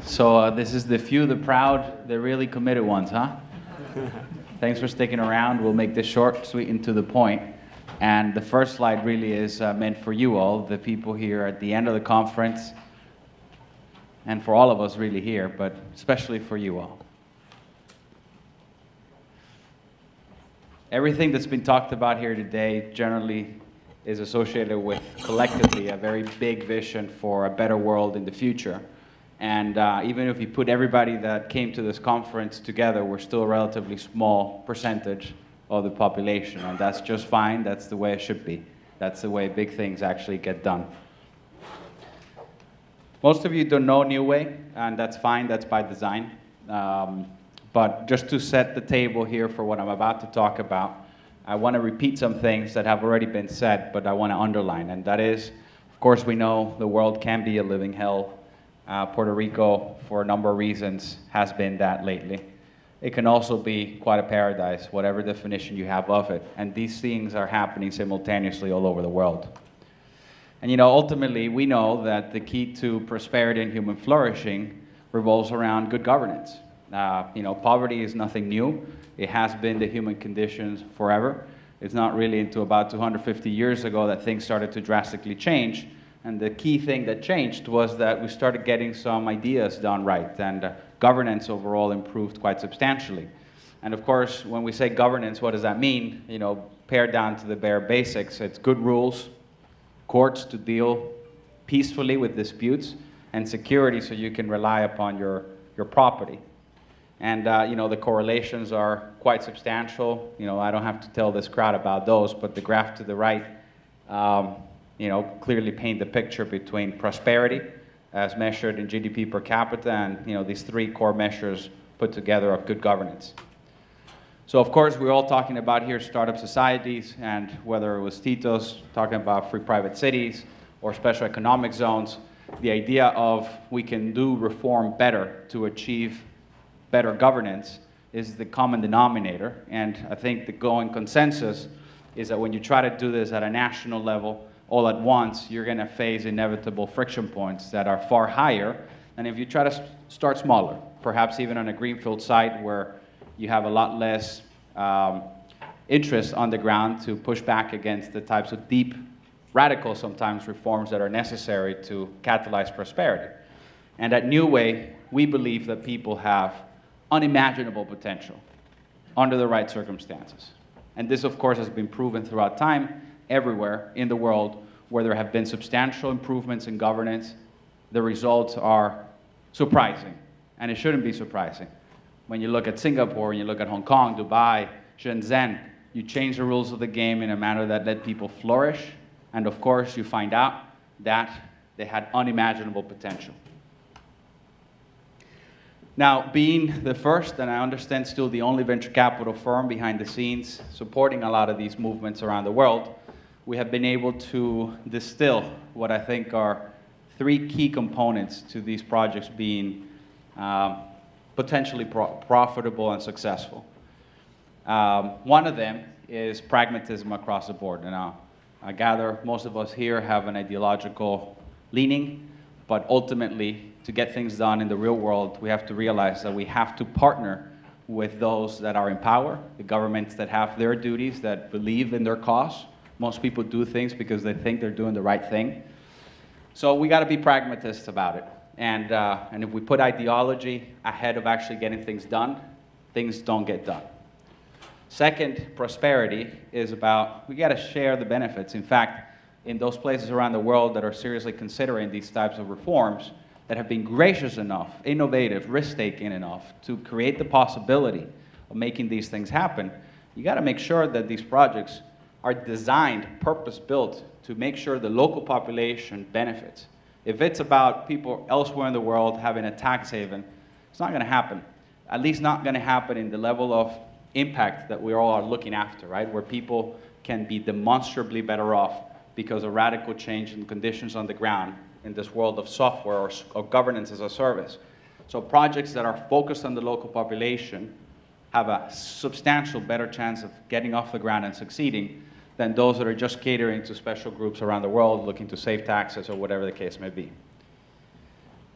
So this is the few, the proud, the really committed ones, huh? Thanks for sticking around. We'll make this short, sweet, and to the point. And the first slide really is meant for you all, the people here at the end of the conference, and for all of us really here, but especially for you all. Everything that's been talked about here today generally is associated with, collectively, a very big vision for a better world in the future. And even if you put everybody that came to this conference together, we're still a relatively small percentage of the population, and that's just fine. That's the way it should be. That's the way big things actually get done. Most of you don't know NeWAY, and that's fine. That's by design. But just to set the table here for what I'm about to talk about, I want to repeat some things that have already been said, but I want to underline, and that is, of course, we know the world can be a living hell. Puerto Rico, for a number of reasons, has been that lately. It can also be quite a paradise, whatever definition you have of it. And these things are happening simultaneously all over the world. And ultimately, we know that the key to prosperity and human flourishing revolves around good governance. Poverty is nothing new. It has been the human condition forever. It's not really until about 250 years ago that things started to drastically change. And the key thing that changed was that we started getting some ideas done right, and governance overall improved quite substantially. And of course, when we say governance, what does that mean? Pared down to the bare basics, it's good rules, courts to deal peacefully with disputes, and security so you can rely upon your property. And the correlations are quite substantial. I don't have to tell this crowd about those, but the graph to the right clearly paint the picture between prosperity as measured in GDP per capita and these three core measures put together of good governance. So of course we're all talking about here startup societies, and whether it was Tito's talking about free private cities or special economic zones, the idea of we can do reform better to achieve better governance is the common denominator. And I think the going consensus is that when you try to do this at a national level all at once, you're going to face inevitable friction points that are far higher than if you try to start smaller, perhaps even on a greenfield site where you have a lot less interest on the ground to push back against the types of deep, radical sometimes reforms that are necessary to catalyze prosperity. And at NeWAY, we believe that people have unimaginable potential under the right circumstances. And this, of course, has been proven throughout time, everywhere in the world where there have been substantial improvements in governance. The results are surprising, and it shouldn't be surprising. When you look at Singapore, and you look at Hong Kong, Dubai, Shenzhen, you change the rules of the game in a manner that let people flourish, and of course you find out that they had unimaginable potential. Now, being the first, and I understand still the only venture capital firm behind the scenes supporting a lot of these movements around the world, we have been able to distill what I think are three key components to these projects being potentially profitable and successful. One of them is pragmatism across the board. And I gather most of us here have an ideological leaning, but ultimately, to get things done in the real world, we have to realize that we have to partner with those that are in power, the governments that have their duties, that believe in their cause. Most people do things because they think they're doing the right thing. So we got to be pragmatists about it. And if we put ideology ahead of actually getting things done, things don't get done. Second, prosperity is about, we got to share the benefits. In fact, in those places around the world that are seriously considering these types of reforms, that have been gracious enough, innovative, risk-taking enough to create the possibility of making these things happen, you got to make sure that these projects are designed, purpose-built to make sure the local population benefits. If it's about people elsewhere in the world having a tax haven, it's not going to happen. At least not going to happen in the level of impact that we all are looking after, right? Where people can be demonstrably better off because of radical change in conditions on the ground in this world of software or governance as a service. So projects that are focused on the local population have a substantial better chance of getting off the ground and succeeding than those that are just catering to special groups around the world looking to save taxes or whatever the case may be.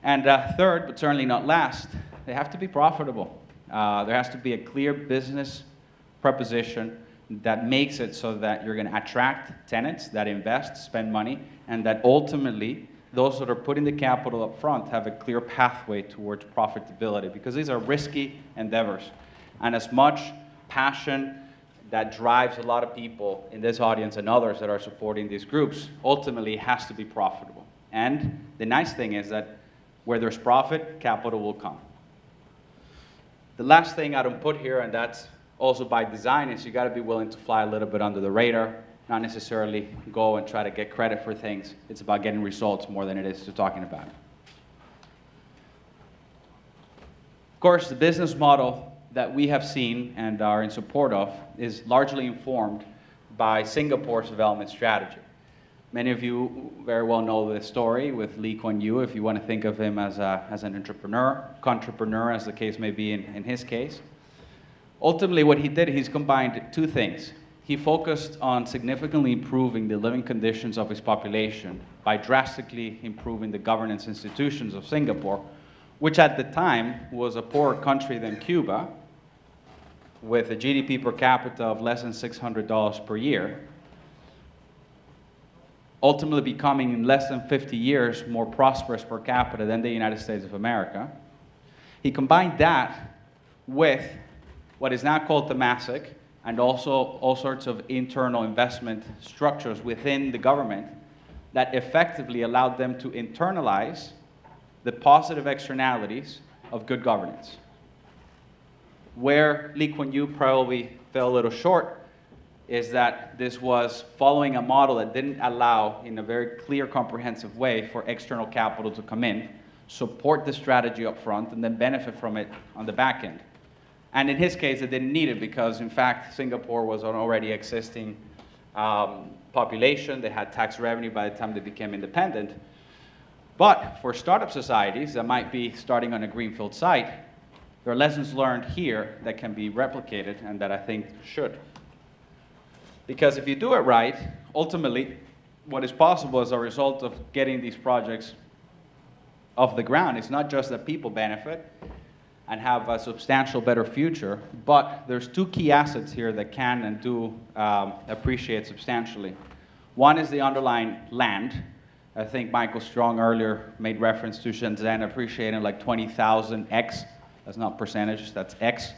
And third, but certainly not last, they have to be profitable. There has to be a clear business proposition that makes it so that you're going to attract tenants that invest, spend money, and that ultimately those that are putting the capital up front have a clear pathway towards profitability, because these are risky endeavors. And as much passion that drives a lot of people in this audience and others that are supporting these groups ultimately has to be profitable. And the nice thing is that where there's profit, capital will come. The last thing I don't put here, and that's also by design, is you got to be willing to fly a little bit under the radar, not necessarily go and try to get credit for things. It's about getting results more than it is to talking about it. Of course, the business model that we have seen and are in support of is largely informed by Singapore's development strategy. Many of you very well know the story with Lee Kuan Yew, if you want to think of him as an entrepreneur, as the case may be in his case. Ultimately, what he did, he's combined two things. He focused on significantly improving the living conditions of his population by drastically improving the governance institutions of Singapore, which at the time was a poorer country than Cuba, with a GDP per capita of less than $600 per year, ultimately becoming in less than 50 years more prosperous per capita than the United States of America. He combined that with what is now called Temasek, and also all sorts of internal investment structures within the government that effectively allowed them to internalize the positive externalities of good governance. Where Lee Kuan Yew probably fell a little short is that this was following a model that didn't allow, in a very clear, comprehensive way, for external capital to come in, support the strategy up front, and then benefit from it on the back end. And in his case, it didn't need it because, in fact, Singapore was an already existing population. They had tax revenue by the time they became independent. But for startup societies that might be starting on a greenfield site, there are lessons learned here that can be replicated and that I think should. Because if you do it right, ultimately, what is possible as a result of getting these projects off the ground is not just that people benefit and have a substantial better future, but there's two key assets here that can and do appreciate substantially. One is the underlying land. I think Michael Strong earlier made reference to Shenzhen appreciating like 20,000 X. That's not percentage, that's X.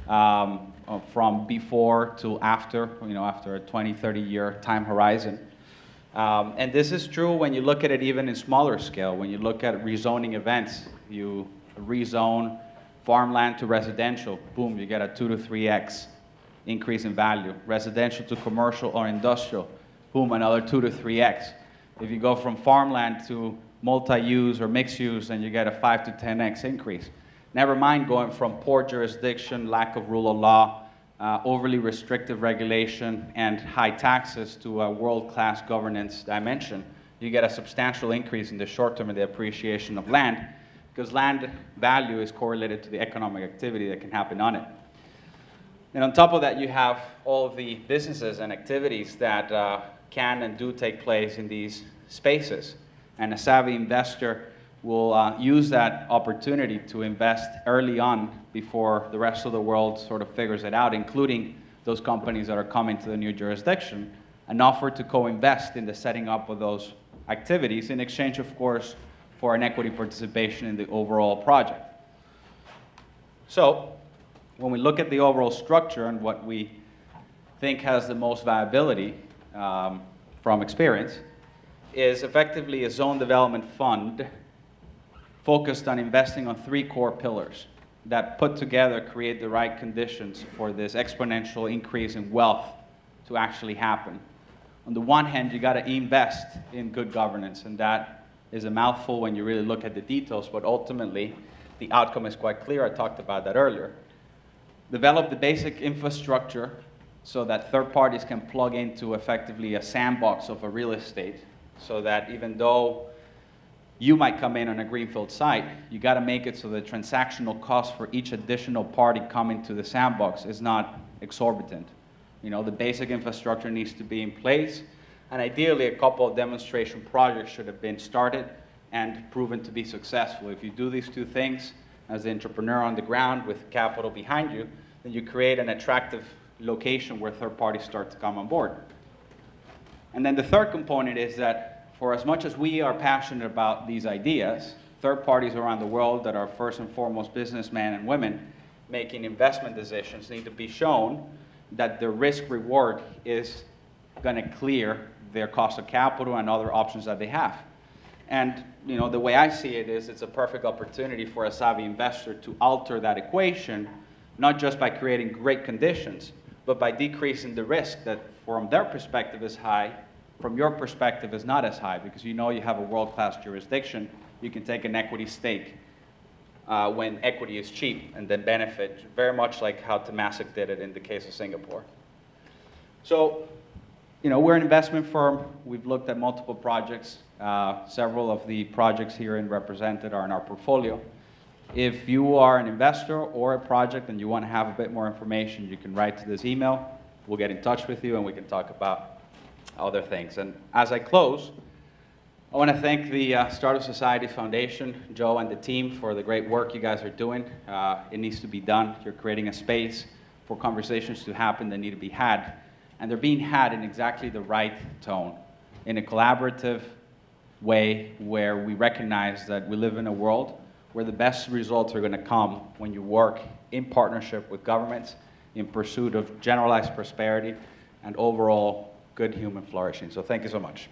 From before to after, after a 20, 30-year time horizon. And this is true when you look at it even in smaller scale. When you look at rezoning events, you rezone farmland to residential, boom, you get a 2 to 3x increase in value. Residential to commercial or industrial, boom, another 2 to 3x. If you go from farmland to multi-use or mixed use, then you get a 5 to 10x increase. Never mind going from poor jurisdiction, lack of rule of law, overly restrictive regulation, and high taxes to a world-class governance dimension. You get a substantial increase in the short term in the appreciation of land, because land value is correlated to the economic activity that can happen on it. And on top of that, you have all of the businesses and activities that can and do take place in these spaces. And a savvy investor will use that opportunity to invest early on before the rest of the world sort of figures it out, including those companies that are coming to the new jurisdiction, and offer to co-invest in the setting up of those activities in exchange, of course, for an equity participation in the overall project. So, when we look at the overall structure and what we think has the most viability from experience, is effectively a zone development fund focused on investing on 3 core pillars that put together create the right conditions for this exponential increase in wealth to actually happen. On the one hand, you got to invest in good governance, and that is a mouthful when you really look at the details, but ultimately, the outcome is quite clear. I talked about that earlier. Develop the basic infrastructure so that third parties can plug into effectively a sandbox of a real estate, so that even though you might come in on a greenfield site, you got to make it so the transactional cost for each additional party coming to the sandbox is not exorbitant. The basic infrastructure needs to be in place, and ideally a couple of demonstration projects should have been started and proven to be successful. If you do these two things as the entrepreneur on the ground with capital behind you, then you create an attractive location where third parties start to come on board. And then the third component is that for as much as we are passionate about these ideas, third parties around the world that are first and foremost businessmen and women making investment decisions need to be shown that the risk reward is going to clear their cost of capital and other options that they have. And the way I see it is it's a perfect opportunity for a savvy investor to alter that equation, not just by creating great conditions, but by decreasing the risk that from their perspective is high, from your perspective is not as high, because you have a world-class jurisdiction. You can take an equity stake when equity is cheap and then benefit, very much like how Temasek did it in the case of Singapore. So, we're an investment firm. We've looked at multiple projects. Several of the projects herein represented are in our portfolio. If you are an investor or a project and you want to have a bit more information, you can write to this email. We'll get in touch with you and we can talk about other things. And as I close, I want to thank the Startup Society Foundation, Joe and the team, for the great work you guys are doing. It needs to be done. You're creating a space for conversations to happen that need to be had. And they're being had in exactly the right tone, in a collaborative way where we recognize that we live in a world where the best results are going to come when you work in partnership with governments in pursuit of generalized prosperity and overall good human flourishing. So thank you so much.